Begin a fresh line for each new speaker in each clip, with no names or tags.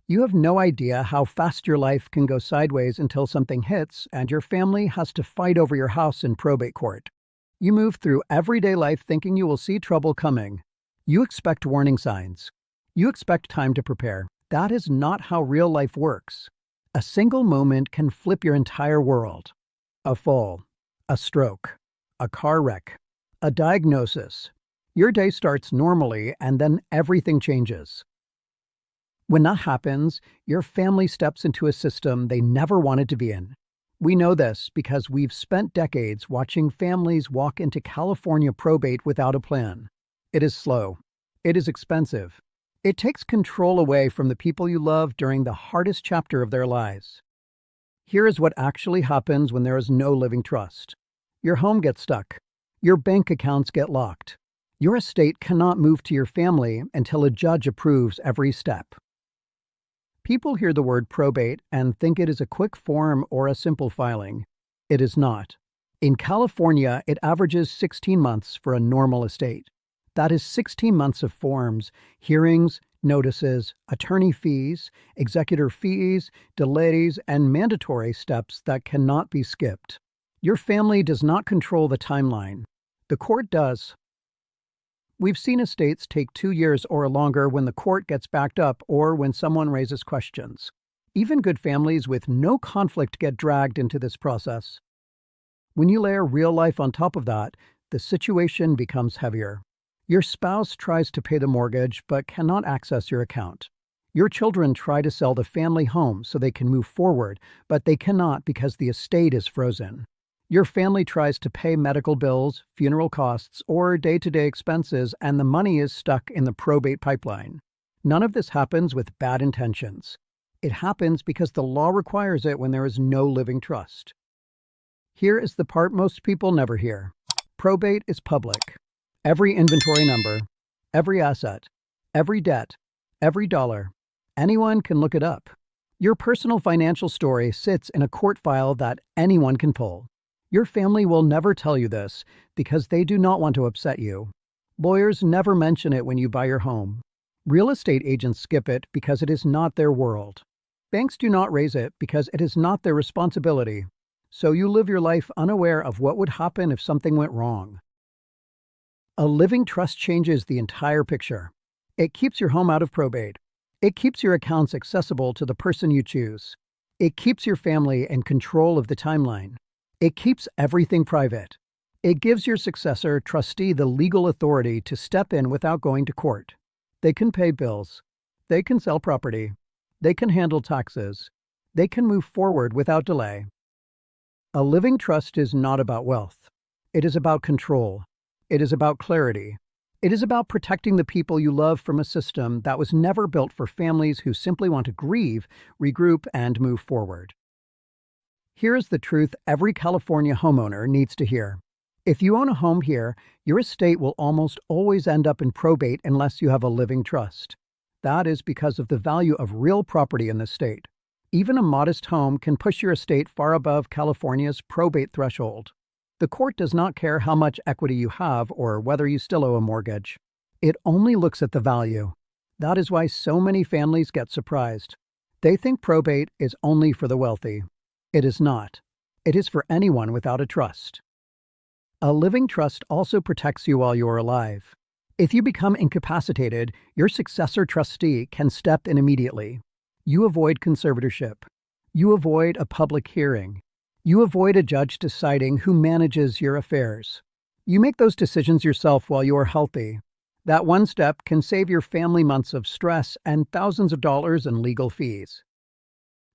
You have no idea how fast your life can go sideways until something hits and your family has to fight over your house in probate court. You move through everyday life thinking you will see trouble coming. You expect warning signs. You expect time to prepare. That is not how real life works. A single moment can flip your entire world. A fall, a stroke, a car wreck, a diagnosis. Your day starts normally and then everything changes. When that happens, your family steps into a system they never wanted to be in. We know this because we've spent decades watching families walk into California probate without a plan. It is slow. It is expensive. It takes control away from the people you love during the hardest chapter of their lives. Here is what actually happens when there is no living trust. Your home gets stuck. Your bank accounts get locked. Your estate cannot move to your family until a judge approves every step. People hear the word probate and think it is a quick form or a simple filing. It is not. In California, it averages 16 months for a normal estate. That is 16 months of forms, hearings, notices, attorney fees, executor fees, delays, and mandatory steps that cannot be skipped. Your family does not control the timeline. The court does. We've seen estates take 2 years or longer when the court gets backed up or when someone raises questions. Even good families with no conflict get dragged into this process. When you layer real life on top of that, the situation becomes heavier. Your spouse tries to pay the mortgage but cannot access your account. Your children try to sell the family home so they can move forward, but they cannot because the estate is frozen. Your family tries to pay medical bills, funeral costs, or day-to-day expenses, and the money is stuck in the probate pipeline. None of this happens with bad intentions. It happens because the law requires it when there is no living trust. Here is the part most people never hear. Probate is public. Every inventory number, every asset, every debt, every dollar. Anyone can look it up. Your personal financial story sits in a court file that anyone can pull. Your family will never tell you this because they do not want to upset you. Lawyers never mention it when you buy your home. Real estate agents skip it because it is not their world. Banks do not raise it because it is not their responsibility. So you live your life unaware of what would happen if something went wrong. A living trust changes the entire picture. It keeps your home out of probate. It keeps your accounts accessible to the person you choose. It keeps your family in control of the timeline. It keeps everything private. It gives your successor trustee the legal authority to step in without going to court. They can pay bills. They can sell property. They can handle taxes. They can move forward without delay. A living trust is not about wealth. It is about control. It is about clarity. It is about protecting the people you love from a system that was never built for families who simply want to grieve, regroup, and move forward. Here is the truth every California homeowner needs to hear. If you own a home here, your estate will almost always end up in probate unless you have a living trust. That is because of the value of real property in this state. Even a modest home can push your estate far above California's probate threshold. The court does not care how much equity you have or whether you still owe a mortgage. It only looks at the value. That is why so many families get surprised. They think probate is only for the wealthy. It is not. It is for anyone without a trust. A living trust also protects you while you are alive. If you become incapacitated, your successor trustee can step in immediately. You avoid conservatorship. You avoid a public hearing. You avoid a judge deciding who manages your affairs. You make those decisions yourself while you are healthy. That one step can save your family months of stress and thousands of dollars in legal fees.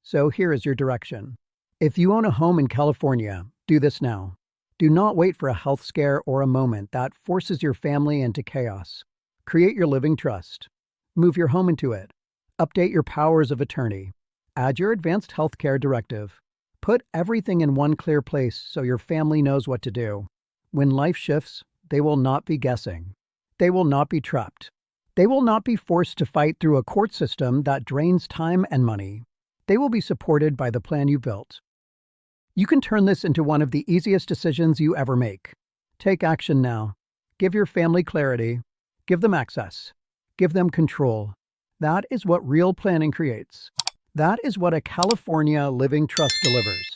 So here is your direction. If you own a home in California, do this now. Do not wait for a health scare or a moment that forces your family into chaos. Create your living trust. Move your home into it. Update your powers of attorney. Add your advanced healthcare directive. Put everything in one clear place so your family knows what to do. When life shifts, they will not be guessing. They will not be trapped. They will not be forced to fight through a court system that drains time and money. They will be supported by the plan you built. You can turn this into one of the easiest decisions you ever make. Take action now. Give your family clarity. Give them access. Give them control. That is what real planning creates. That is what a California Living Trust delivers.